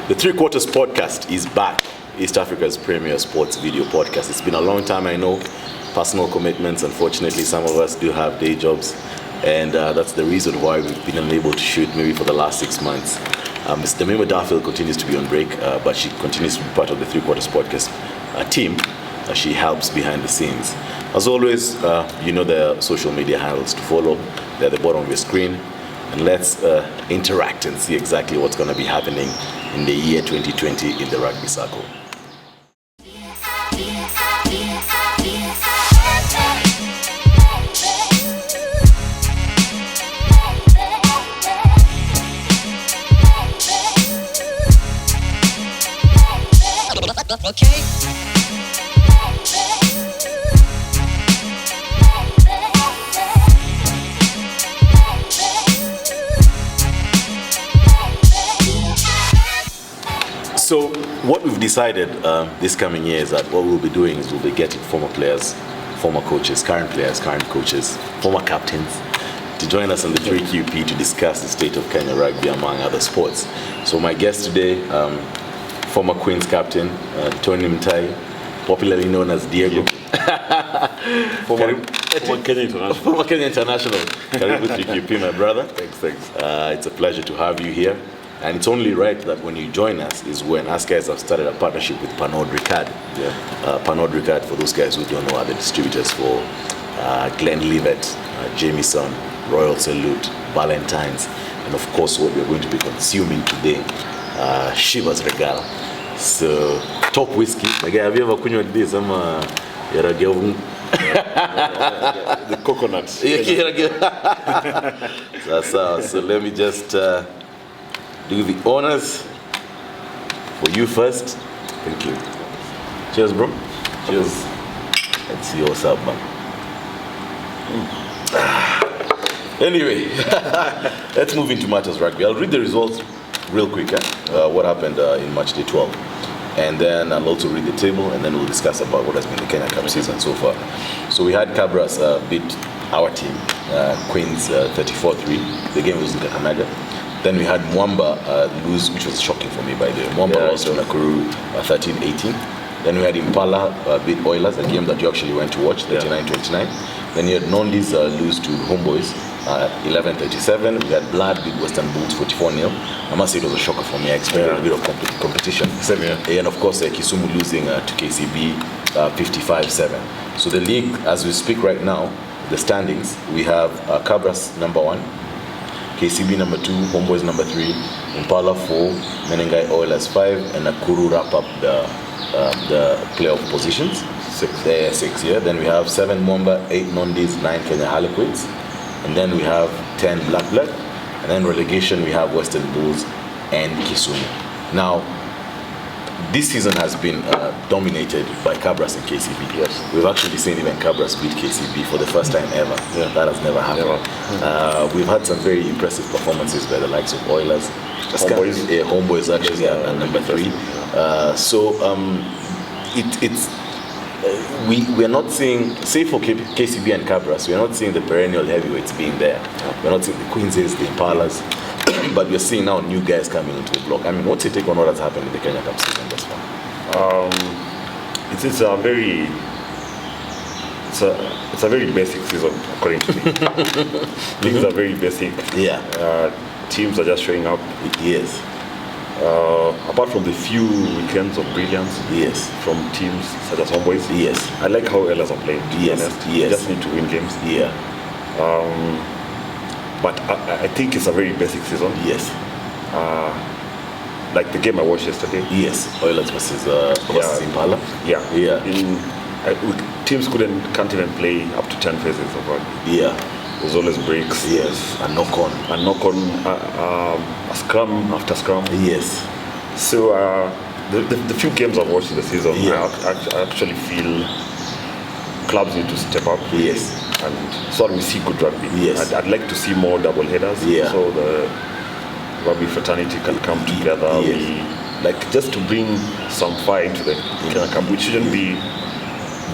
The Three Quarters podcast is back. East Africa's premier sports video podcast. It's been a long time, I know. Personal commitments, unfortunately, some of us do have day jobs, and that's the reason why we've been unable to shoot maybe for the last 6 months. Mr. Mima Darfield continues to be on break, but she continues to be part of the Three Quarters podcast team. She helps behind the scenes. As always, you know the social media handles to follow. They're at the bottom of your screen. And let's interact and see exactly what's going to be happening in the year 2020 in the rugby circle. Okay. So what we've decided this coming year is that what we'll be doing is we'll be getting former players, former coaches, current coaches, former captains to join us on the 3QP to discuss the state of Kenya Rugby among other sports. So my guest today, former Queen's captain, Antony Mutai, popularly known as Diego. Former Kenya International. Former Kenya International. Karibu 3QP, my brother. Thanks. It's a pleasure to have you here. And it's only right that when you join us is when us guys have started a partnership with Pernod Ricard. Pernod Ricard, for those guys who don't know, are the distributors for Glenlivet, Jameson, Royal Salute, Valentine's, and of course what we're going to be consuming today, Chivas Regal. So, top whiskey. Like, have you ever kunywa this? The coconuts. So let me just do the honors for you first. Thank you. Cheers, bro. Cheers. Let's see what's up, man. Anyway, let's move into matters rugby. I'll read the results real quick. What happened in match day 12. And then I'll also read the table, and then we'll discuss about what has been the Kenya Cup season so far. So we had Cabras beat our team, Queens 34-3. The game was in Kamuya. Then we had Mwamba lose, which was shocking for me, by the way. Mwamba lost to Nakuru 13-18. Then we had Impala beat Oilers, a game that you actually went to watch, 39-29. Then you had Nondis lose to Homeboys 11-37. We had Blood beat Western Bulls 44-0. I must say it was a shocker for me. I expected a bit of competition. And of course, Kisumu losing to KCB 55-7. So the league, as we speak right now, the standings, we have Cabras number 1, KCB number 2, Homeboys number 3, Impala 4, Menengai Oilers 5, and Nakuru wrap up the playoff positions. 6, yeah. Then we have 7 Mwamba, 8 Nondis, 9 Kenya Harlequins, and then we have 10 Black Blood, and then relegation we have Western Bulls and Kisumu. Now, this season has been dominated by Cabras and KCB. Yes. We've actually seen even Cabras beat KCB for the first time ever. That has never happened. We've had some very impressive performances by the likes of Oilers. Homeboys actually at number 3. We're not seeing, say for KCB and Cabras, we're not seeing the perennial heavyweights being there. We're not seeing the Queenses, the Impalas, but we're seeing now new guys coming into the block. I mean, what's your take on what has happened in the Kenya Cup season thus far? It's a very basic season, according to me. Things are very basic. Teams are just showing up. Yes. Apart from the few weekends of brilliance, from teams such as Homeboys, I like how Oilers are playing. To be honest, just need to win games. But I think it's a very basic season. Like the game I watched yesterday. Oilers versus Impala. Teams can't even play up to 10 phases of rugby. There's always breaks. A knock on, a scrum after scrum. So the few games I've watched in the season, I actually feel clubs need to step up. And so we see good rugby. I'd like to see more double headers. So the rugby fraternity can come together. Just to bring some fire into the Kenya Cup, which shouldn't be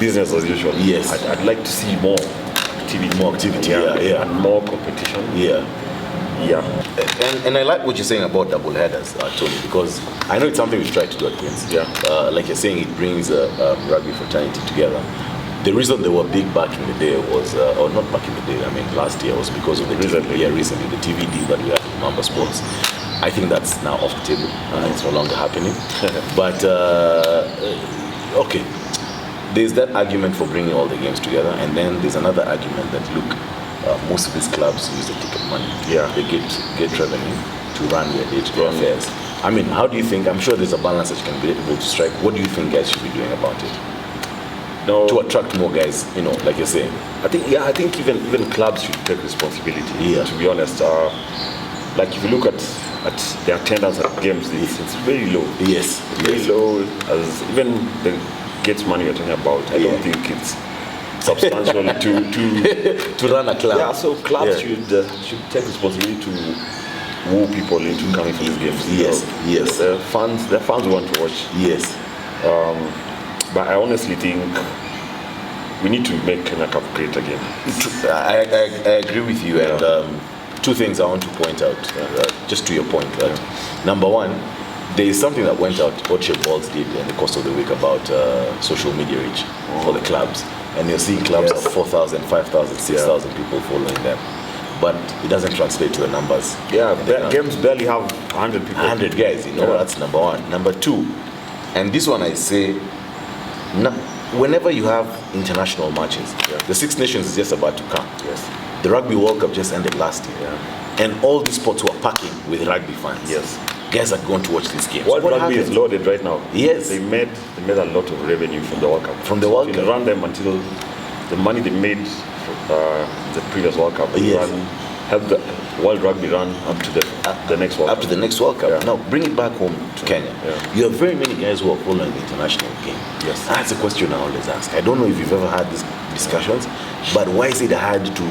business as usual. I'd like to see more activity, and more competition. Yeah. And I like what you're saying about double headers, Tony, because I know it's something we try to do at Queens. Yeah. Like you're saying, it brings rugby fraternity together. The reason they were big back in the day was, or not back in the day, I mean last year, was because of the recently the TV deal that we had with Mamba Sports. I think that's now off the table. It's no longer happening. But, okay, there's that argument for bringing all the games together, and then there's another argument that, look, most of these clubs use the ticket money. Yeah. They get revenue to run their day-to-day affairs. I mean, how do you think, I'm sure there's a balance that you can be able to strike. What do you think guys should be doing about it? No. To attract more guys, like you're saying. I think even clubs should take responsibility. Yeah. To be honest, like if you look at the attendance at games, it's very low. Yes. Very low. As even the gates money you're talking about, I don't think it's substantial to run a club. Yeah. So clubs should take responsibility to woo people into coming for these games. Yes. Yes. The fans want to watch. Yes. But I honestly think we need to make Kenya Cup great again. I agree with you, and two things I want to point out, just to your point. Number one, there is something that went out, what your balls did in the course of the week about social media reach for the clubs. And you're seeing clubs of 4,000, 5,000, 6,000 people following them. But it doesn't translate to the numbers. Yeah, games barely have 100 people. 100 guys, that's number one. Number two, and this one I say, whenever you have international matches, the Six Nations is just about to come. Yes. The Rugby World Cup just ended last year. Yeah. And all these sports were packing with rugby fans. Yes. Guys are going to watch these games. World Rugby is loaded right now. Yes. They made a lot of revenue from the World Cup. From the World Cup. They run them until the money they made the previous World Cup. Help the World Rugby run up to the next World Cup. Up to the next World Cup. Yeah. Now bring it back home to Kenya. Yeah. You have very many guys who are following the international game. Yes. That's a question I always ask. I don't know if you've ever had these discussions, but why is it hard to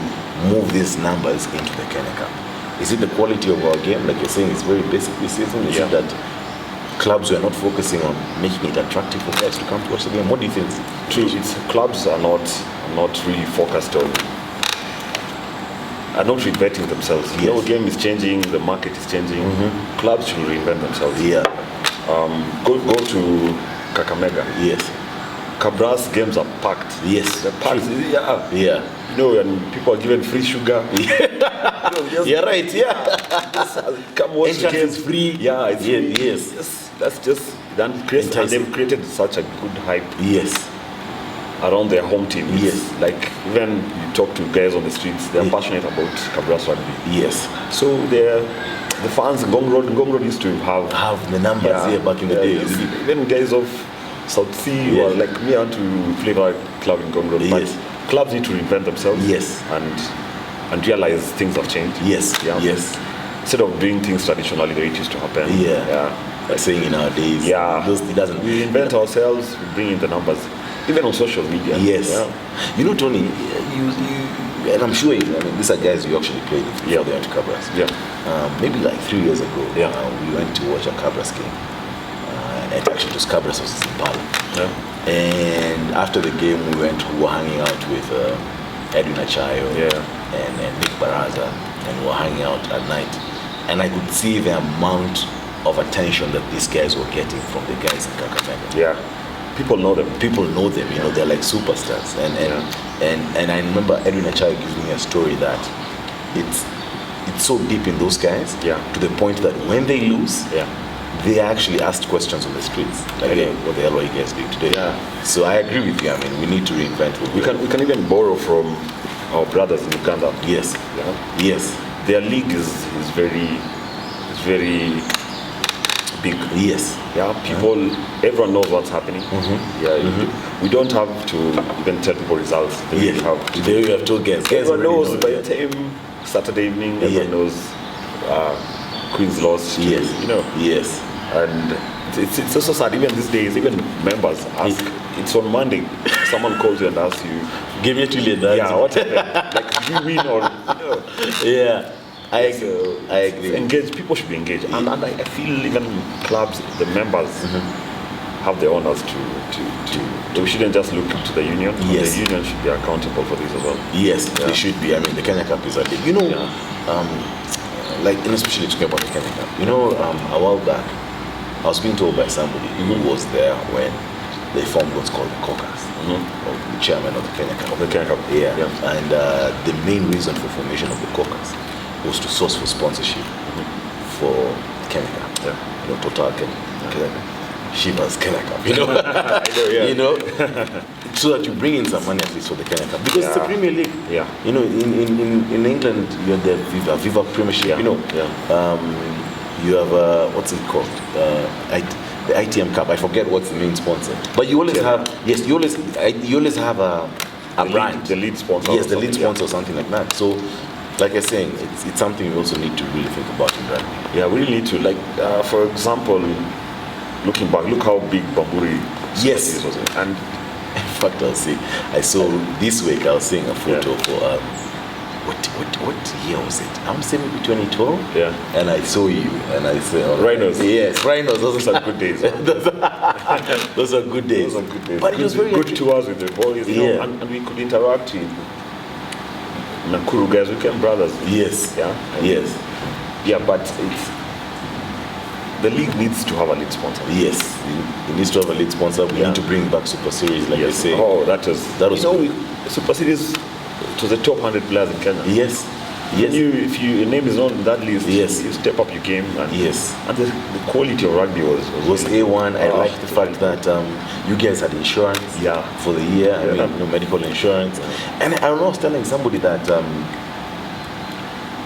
move these numbers into the Kenya Cup? Is it the quality of our game? Like you're saying, it's very basic this season. Is it that clubs were not focusing on making it attractive for guys to come to watch the game? What do you think? True. Clubs are not really focused on. Are not reinventing themselves. Yes. The game is changing. The market is changing. Mm-hmm. Clubs should reinvent themselves. Yeah. Go to Kakamega. Yes. Cabra's games are packed. Yes. They're packed. Yeah. Yeah. And people are given free sugar. You're right. Yeah. Just come watch the games. Free. Yeah. It's free. Yes. That's just done. And they've created such a good hype. Yes. Around their home team. Yes. Like even you talk to guys on the streets, they're passionate about Cabra's rugby. Yes. So the fans in Gong Road used to have the numbers back in the day. Even guys of South Sea were like, me, I want to play for a club in Gong Road. Yes. But clubs need to reinvent themselves. Yes. And realize things have changed. Yes. Yeah. Yes. Instead of doing things traditionally the way it used to happen. Like saying in our days. Yeah. It doesn't. We invent ourselves, we bring in the numbers. Even on social media. Yes. Yeah. Tony, you and I'm sure these are guys you actually played with before they went to Cabras. Yeah. Maybe like 3 years ago, we went to watch a Cabras game. And actually, it was Cabras versus Zimbabwe. Yeah. And after the game, we were hanging out with Edwin Achayo and Nick Baraza, and we were hanging out at night. And I could see the amount of attention that these guys were getting from the guys in Kakamega. Yeah. People know them. They're like superstars. And I remember Edwin Achayo giving me a story that it's so deep in those guys to the point that when they lose, they actually asked questions on the streets. Like, hey, what the hell are you guys doing today? Yeah. So I agree with you. We need to reinvent. We can even borrow from our brothers in Uganda. Yes. Yeah. Yes. Their league is very big. Yes. Yeah. Everyone knows what's happening. Mm-hmm. Yeah. Mm-hmm. We don't have to even tell people results. Today we have two guests. Everyone knows by the time Saturday evening. Everyone knows Queen's lost. Yes. Yes. And it's also sad. Even these days, even members ask. It's on Monday. Someone calls you and asks you, "Give me a trillion." Yeah. What happened? Like, did we win or? Yeah. I agree. Engage. People should be engaged, and I feel even clubs, the members, have the owners to. We shouldn't just look to the union. Yes. The union should be accountable for this as well. Yes, they should be. The Kenya Cup is a league. like, and especially talking about the Kenya Cup. A while back, I was being told by somebody who was there when they formed what's called the caucus, or the chairman of the Kenya Cup. Of the Kenya Cup. Yeah. And the main reason for formation of the caucus was to source for sponsorship for Kenya Cup. Yeah. Total Kenya Cup. Chivas Kenya Cup, I know, so that you bring in some money at least for the Kenya Cup, because it's a Premier League. Yeah. In England you have the Viva Premiership. You have what's it called? The ITM Cup. I forget what's the main sponsor. But you always have you always have a brand, the lead sponsor. Yes, the lead sponsor or something like that. So, like I was saying, it's something we also need to really think about in rugby. Yeah, we really need to. Like, for example, looking back, look how big Bamburi Yes. was. And in fact, I saw this week, I was seeing a photo for, what year was it? I'm saying maybe 2012. Yeah. And I saw you, and I said, Rhinos. Yes, Rhinos. those are good days. Those are good days. Those are good days. But it was very good tours with the boys, and we could interact with Nakuru guys, weekend brothers. Yes. Yeah. Yes. Yeah, but the league needs to have a lead sponsor. Yes, it needs to have a lead sponsor. We need to bring back Super Series, like they say. Oh, that was good. Super Series to the top 100 players in Kenya. Yes. Yes. If your name is not on that list, yes, you step up your game. And, yes. And the quality of rugby was really A1. I like the fact that you guys had insurance for the year. I mean, medical insurance. And I was telling somebody that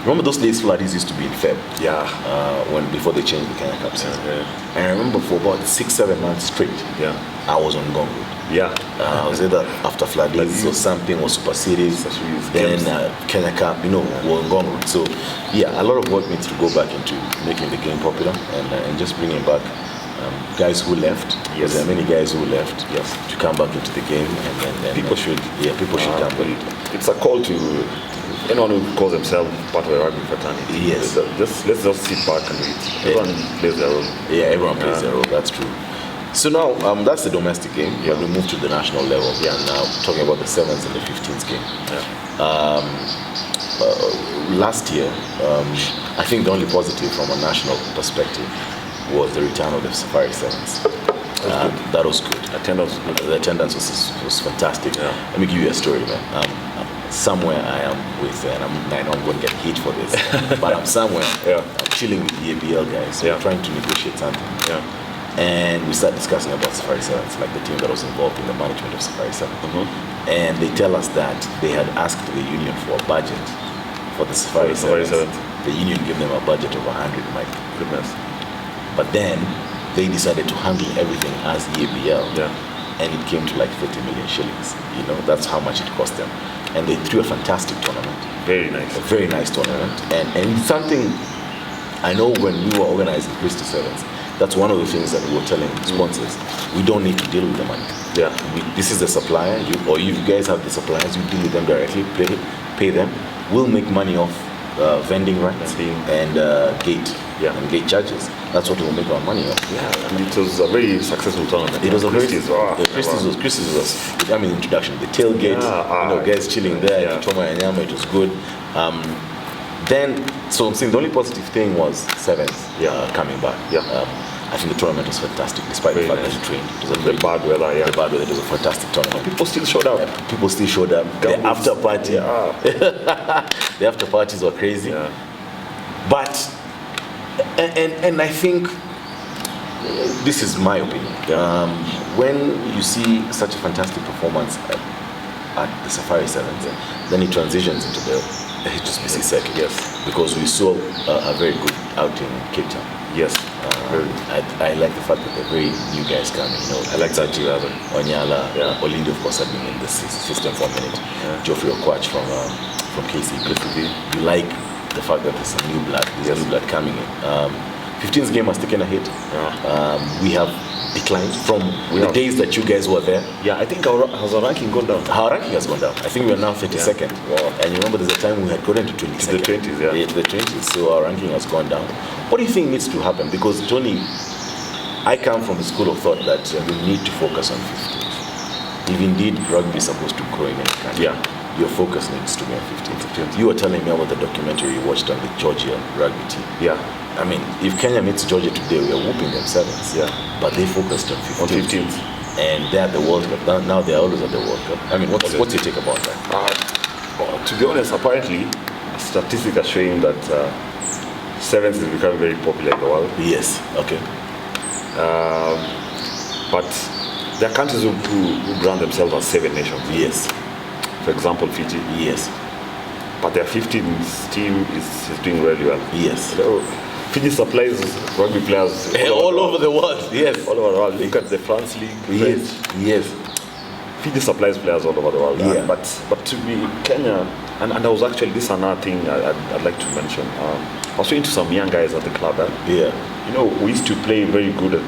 remember those days Fladdies used to be in Feb? Yeah. Before they changed the Kenya Cup season. And I remember for about 6-7 months straight, I was on Gong Road. Yeah. I was either after Fladdies or something, or Super Series, then Kenya Cup, was on Gong Road. So, a lot of work needs to go back into making the game popular and just bringing back guys who left. Yes. There are many guys who left to come back into the game. And people should. Yeah, people should come back. It's a call to anyone who calls themselves part of a rugby fraternity. Yes. Let's just sit back and wait. Everyone plays their role. Yeah, everyone plays their role. That's true. So now that's the domestic game. Yeah. We move to the national level. Yeah. Now talking about the 7th and the 15th game. Yeah. Last year, I think the only positive from a national perspective was the return of the Safari Sevens. That was good. Attendance was good. The attendance was fantastic. Yeah. Let me give you a story, man. Somewhere I am with, and I know I'm going to get hit for this, but I'm somewhere. I'm chilling with the ABL guys. We're trying to negotiate something. And we start discussing about Safari Sevens, like the team that was involved in the management of Safari Sevens. And they tell us that they had asked the union for a budget for the Safari Sevens. The union gave them a budget of 100, my goodness. But then they decided to handle everything as the ABL. And it came to like 30 million shillings. That's how much it cost them. And they threw a fantastic tournament. Very nice. A very nice tournament. And something I know when we were organizing Christy Sevens, that's one of the things that we were telling sponsors. We don't need to deal with the money. This is the supplier, or you guys have the suppliers, you deal with them directly, pay them. We'll make money off vending rights and gate and gate charges. That's what we'll make our money off. And it was a very successful tournament. It was a Christie's. Christie's was, introduction. The tailgate, guys chilling there, Toma and Nyama, it was good. Then, so I'm saying the only positive thing was Sevens coming back. I think the tournament was fantastic, despite the fact that it rained. It was a bad weather. The bad weather. It was a fantastic tournament. People still showed up. People still showed up. The after party. The after parties were crazy. But and I think this is my opinion. When you see such a fantastic performance at the Safari Sevens, then it transitions into the HSBC circuit. Because we saw a very good outing in Cape Town. I like the fact that they're very new guys coming. I like that too. Onyala, Olindo, of course, had been in the system for a minute. Geoffrey Okwach from KCB. You like the fact that there's some new blood. There's new blood coming in. 15th game has taken a hit. We have declined from the days that you guys were there. I think has our ranking gone down? Our ranking has gone down. I think we are now 32nd. And you remember there's a time we had gotten to 22nd. To the 20s, to the 20s. So our ranking has gone down. What do you think needs to happen? Because Tony, I come from the school of thought that we need to focus on 15th. If indeed rugby is supposed to grow in any country. your focus needs to be on 15th. You were telling me about the documentary you watched on the Georgia rugby team. Yeah. I mean, if Kenya meets Georgia today, we are whooping them 7s. Yeah. But they focused on 15th. On 15th. And they're at the World Cup. Now they're always at the World Cup. I mean, what's your take about that? To be honest, apparently, statistics are showing that 7s is becoming very popular in the world. Yes. Okay. But there are countries who brand themselves as 7 nations. Yes. For example, Fiji. Yes. But their 15th team is doing really well. Yes. So, Fiji supplies rugby players all over the world. Yes. All over the world. Look at the France League. Yes. Yes. Fiji supplies players all over the world. Yeah. But to be Kenya, and I was actually, this is another thing I'd like to mention. I was talking to some young guys at the club. Yeah. You know, we used to play very good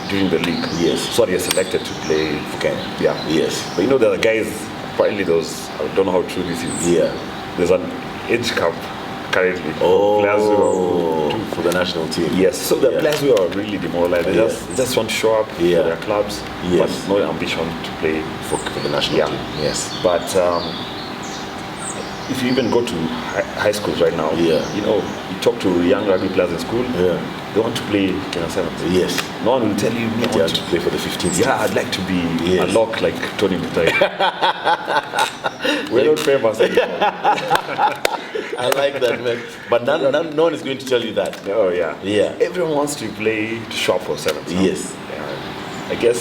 during the league. Yes. So they are selected to play For Kenya. Yeah. Yes. But you know, there are guys, apparently those, I don't know how true this is. Yeah. There's an age cap currently. Players for the national team. Yes, so the players who are really demoralized, they just want to show up for their clubs, but no ambition to play for the national team. Yes. But if you even go to high schools right now, you know, you talk to young rugby players in school, they want to play Kenya Sevens. Yes. No one will tell you I want to play for the 15th. Yeah, I'd like to be a lock like Tony Mutai. We're not famous anymore. I like that, man. But no one is going to tell you that. Oh, yeah. Yeah. Everyone wants to play to shop for Sevens. Yes.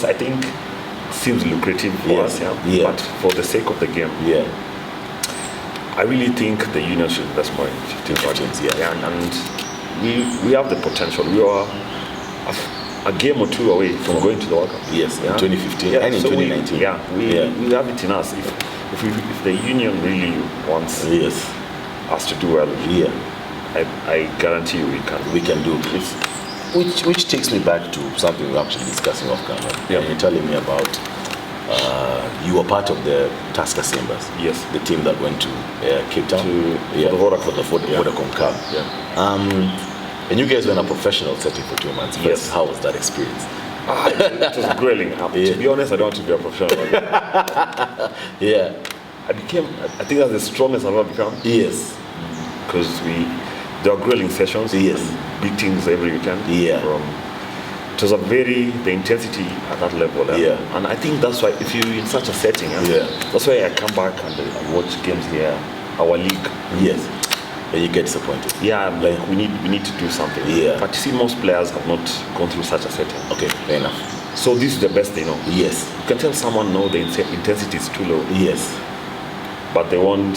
I think it seems lucrative for us, but for the sake of the game, I really think the union should invest more in 15s. And we have the potential. We are a game or two away from going to the World Cup. Yes, in 2015 and in 2019. We have it in us. If the union really wants us to do well, I guarantee you we can do it. Which takes me back to something we were actually discussing off camera. You're telling me about you were part of the Tusker Simbas. Yes. The team that went to Cape Town for the Vodacom Cup. And you guys were in a professional setting for 2 months. Yes. How was that experience? It was grueling. To be honest, I don't want to be a professional. I think that's the strongest I've ever become. Yes. Because there were grilling sessions. Yes. Big things every weekend. It was the intensity at that level. And I think that's why if you're in such a setting, that's why I come back and watch games here, our league. Yes. And you get disappointed. Like we need to do something. But you see, most players have not gone through such a setting. Okay, fair enough. So this is the best they know. Yes. You can tell someone no, the intensity is too low. Yes. But they won't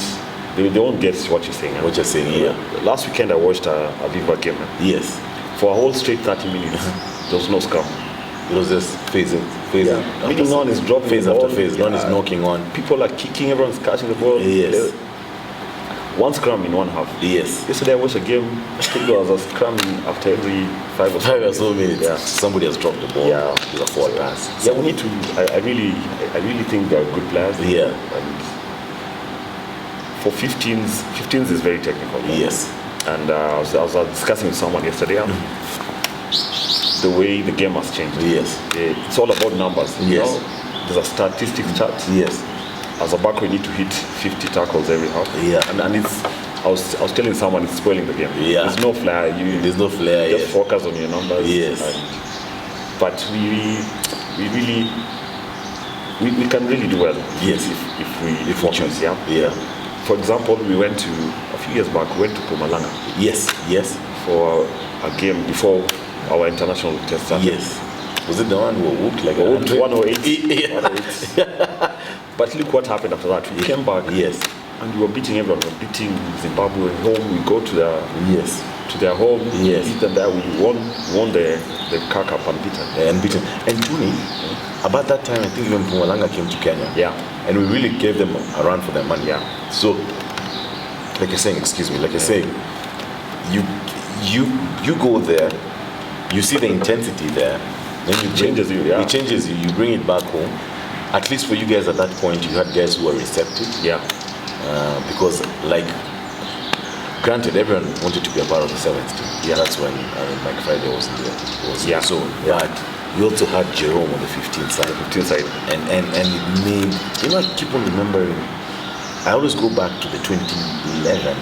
get what you're saying. What you're saying, Last weekend I watched a Viva game. Yes. For a whole straight 30 minutes, there was no scrum. It was just phasing. Meaning no one is dropping phase the ball. after phase. No one is knocking on. People are kicking, everyone's catching the ball. Yes. One scrum in one half. Yes. Yesterday I watched a game, I think there was a scrum after every 5 or so minutes. Somebody has dropped the ball. It's a forward pass. We need to, I really think they're good players. And for 15s is very technical. Yes. And I was discussing with someone yesterday the way the game has changed. Yes. It's all about numbers. Yes. You know? There's a statistics chart. Yes. As a backer, you need to hit 50 tackles every half. And it's, I was telling someone it's spoiling the game. There's no flair. There's no flair. Just focus on your numbers. But we can really do well. Yes. If we focus. For example, a few years back, we went to Pumalanga. Yes. For a game before our international test started. Yes. Was it the one who whooped like 108? But look what happened after that. We came back. And we were beating everyone. We were beating Zimbabwe home. We go to their home. Beat them there. We won the CAR Cup unbeaten. And Tony, about that time, I think even Pumalanga came to Kenya. And we really gave them a run for their money. So, like you're saying, you go there, you see the intensity there, then it changes you. You bring it back home. At least for you guys at that point, you had guys who were receptive. Because, like, granted, everyone wanted to be a part of the 7th team. That's when Mike Friday was in the zone. But you also had Jerome on the 15th side. And it made, I keep on remembering I always go back to the 2011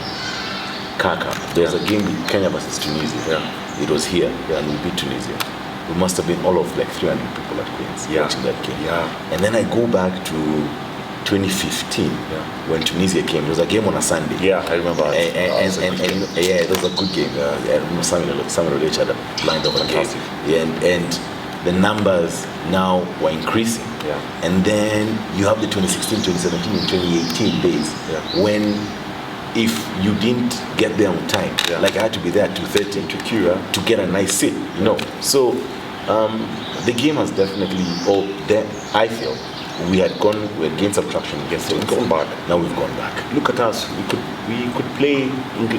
Car Cup. There was a game with Kenya versus Tunisia. Yeah. It was here, and we beat Tunisia. We must have been all of like 300 people at Queens watching that game. Yeah. And then I go back to 2015 when Tunisia came. It was a game on a Sunday. Yeah, I remember. And yeah, it was a good game. I remember Samuel Rich had a blind over game. Yeah, and the numbers now were increasing. Yeah. And then you have the 2016, 2017, and 2018 days when if you didn't get there on time, like I had to be there at 2:30 to queue to get a nice seat, you know. So the game has definitely, I feel, we had gained subtraction against it. We've gone back. Now we've gone back. Look at us. We could play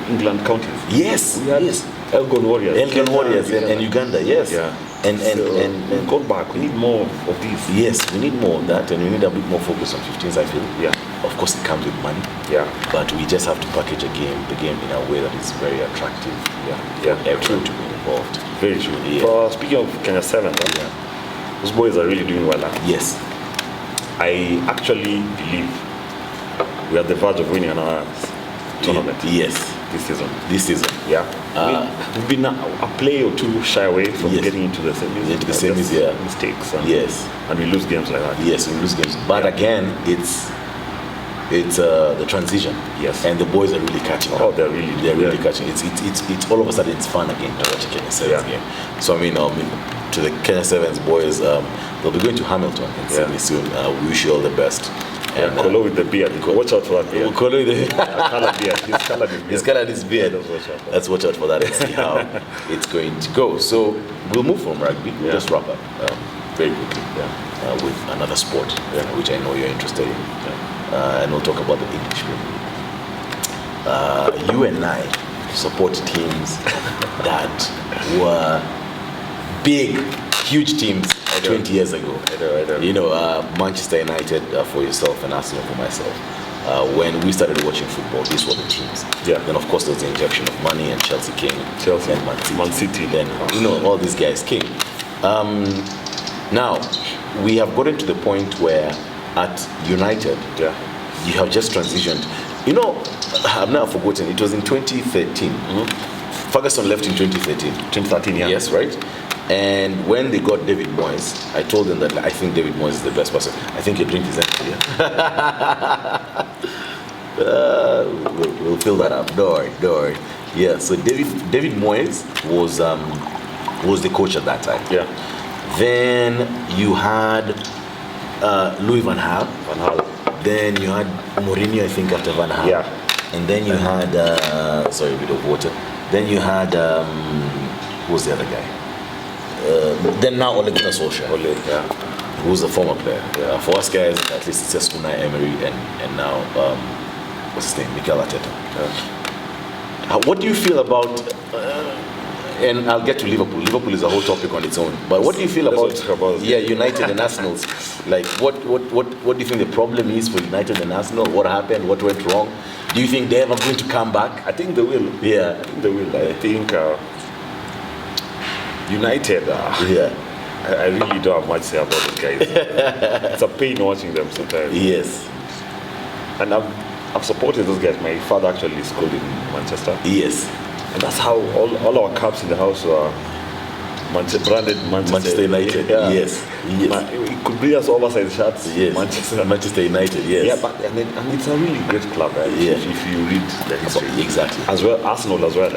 England counties. Yes. We had Elgon Warriors. Elgon Warriors and Uganda. Yes. Yeah. And we've gone back. We need more of these. Yes, we need more of that, and we need a bit more focus on 15s. I feel. Yeah. Of course, it comes with money. Yeah. But we just have to package the game in a way that is very attractive. Yeah. For everyone to be involved. Very true. Yeah. Speaking of Kenya 7, those boys are really doing well. Yes. I actually believe we are at the verge of winning another tournament. Yes. This season. Yeah. We've been a play or two shy away from getting into the semis. Into the semis, mistakes. And we lose games like that. Yes, we lose games. But again, it's the transition. Yes. And the boys are really catching up. Oh, they're really catching. It's all of a sudden it's fun again to watch a Kenya Sevens game. So I mean, to the Kenya Sevens boys, they'll be going to Hamilton in Sydney soon. We wish you all the best. And Kolo with the beard. Watch out for that beard. Kolo with the colored beard. He's colored his beard. Let's watch out for that and see how it's going to go. So we'll move from rugby. We'll just wrap up very quickly with another sport, which I know you're interested in. And we'll talk about the English Premier League. You and I support teams that were big, huge teams 20 years ago. I know. You know, Manchester United for yourself and Arsenal for myself. When we started watching football, these were the teams. Yeah. Then of course there was the injection of money and Chelsea came. Chelsea, and Man City. Then all these guys came. Now we have gotten to the point where at United, you have just transitioned. You know, I've never forgotten. It was in 2013. Ferguson left in 2013. 2013, yeah. Yes, right. And when they got David Moyes, I told them that I think David Moyes is the best person. I think your drink is empty. We'll fill that up. Don't worry. Yeah. So David Moyes was the coach at that time. Yeah. Then you had Louis van Gaal. Then you had Mourinho, I think, after Van Gaal. Yeah. And then you had sorry, a bit of water. Then you had who was the other guy? Then now Ole Gunnar Solskjaer, who's a former player. For us guys, at least it's just Unai Emery and now what's his name, Mikel Arteta. What do you feel about? And I'll get to Liverpool. Liverpool is a whole topic on its own. But what do you feel about United and Arsenal? Like, what do you think the problem is for United and Arsenal? What happened? What went wrong? Do you think they're ever going to come back? I think they will. Yeah, I think they will. I think United. I really don't have much to say about those guys. It's a pain watching them sometimes. Yes. And I've supported those guys. My father actually schooled in Manchester. Yes. And that's how all our caps in the house were branded Manchester United. Yes. It could be as oversized shirts. Yes. Manchester United. Yes. Yeah, but and it's a really great club, right? Yeah. If you read the history. Exactly. As well, Arsenal as well.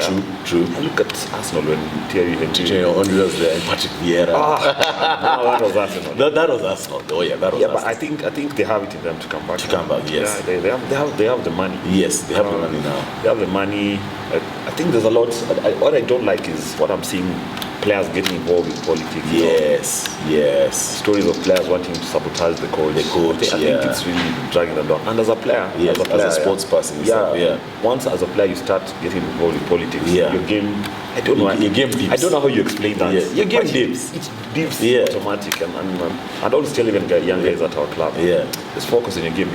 True. And look at Arsenal when Thierry Henry was there and Patrick Vieira. No, that was Arsenal. That was Arsenal. Oh yeah, that was Arsenal. But I think they have it in them to come back. Yes. Yeah, they have the money. Yes, they have the money now. They have the money. I think there's a lot. What I don't like is what I'm seeing. Players getting involved in politics. Yes. Stories of players wanting to sabotage the coach. I think it's really dragging them down. And as a player, as a sports person, once as a player you start getting involved in politics, your game. I don't know. Your game dips. I don't know how you explain that. Yeah. Your game dips. It dips automatic. And I always tell even young guys at our club. Just focus on your game.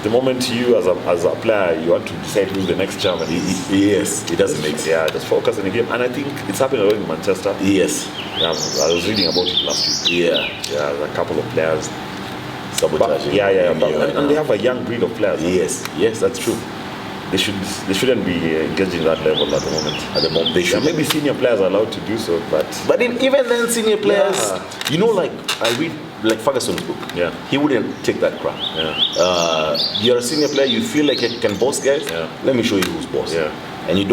The moment you, as a player, you want to decide who's the next chairman. Yes, it doesn't make sense. Yeah, just focus on the game. And I think it's happening a lot in Manchester. Yes. I was reading about it last week. Yeah. A couple of players sabotaging. And they have a young breed of players. Yes, that's true. They shouldn't be engaging that level at the moment. They should. Maybe senior players are allowed to do so, but even then, senior players, like I read like Ferguson's book. Yeah. He wouldn't take that crap. Yeah. You're a senior player. You feel like you can boss guys. Yeah. Let me show you who's boss. Yeah. And you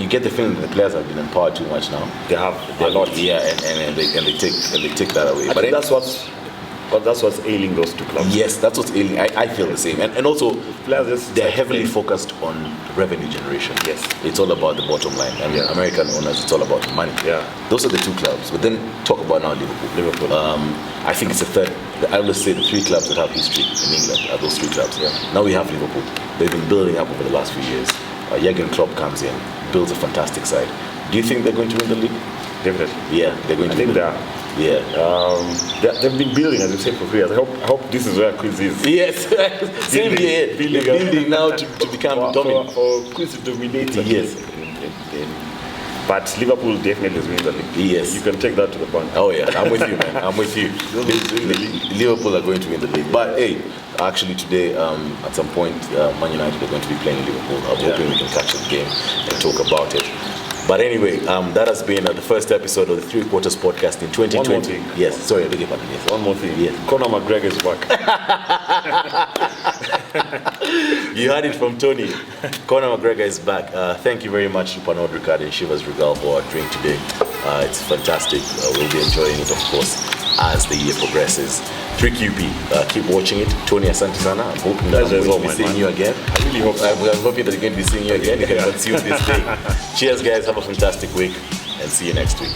get the feeling that the players have been empowered too much now. They have a lot. Yeah, and they take that away. I think that's what's ailing those two clubs. Yes, that's what's ailing. I feel the same. And also, players they're heavily focused on revenue generation. Yes. It's all about the bottom line. And American owners, it's all about the money. Yeah. Those are the two clubs. But then talk about now Liverpool. I think it's the third. I always say the three clubs that have history in England are those three clubs. Yeah. Now we have Liverpool. They've been building up over the last few years. Jurgen Klopp comes in, builds a fantastic side. Do you think they're going to win the league? Definitely. Yeah, they're going to win. I think they are. Yeah. They've been building, as you said, for 3 years. I hope this is where Quiz is. Yes. Same here. Building now to become dominant. For Quiz to dominate. Yes. But Liverpool definitely is winning the league. Yes. You can take that to the bank. Oh yeah, I'm with you, man. I'm with you. Liverpool are going to win the league. But hey, actually today, at some point, Man United are going to be playing Liverpool. I'm hoping we can catch the game and talk about it. But anyway, that has been the first episode of the Three Quarters podcast in 2020. One more thing. Yes, sorry, I beg your pardon. Yes. One more thing. Yes. Conor McGregor is back. You heard it from Tony. Conor McGregor is back. Thank you very much to Pernod Ricard and Chivas Regal for our drink today. It's fantastic. We'll be enjoying it, of course, as the year progresses. 3QP, keep watching it. Tony, asante sana. I'm hoping that I'm going to be seeing you again. I really hope so. I'm hoping that I'm going to be seeing you again. You can consume this thing. Cheers, guys. Have a fantastic week and see you next week.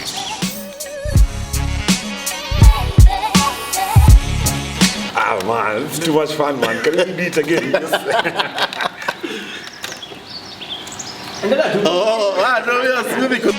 Man, it's too much fun, man. Can we do it again? No, yes, really good.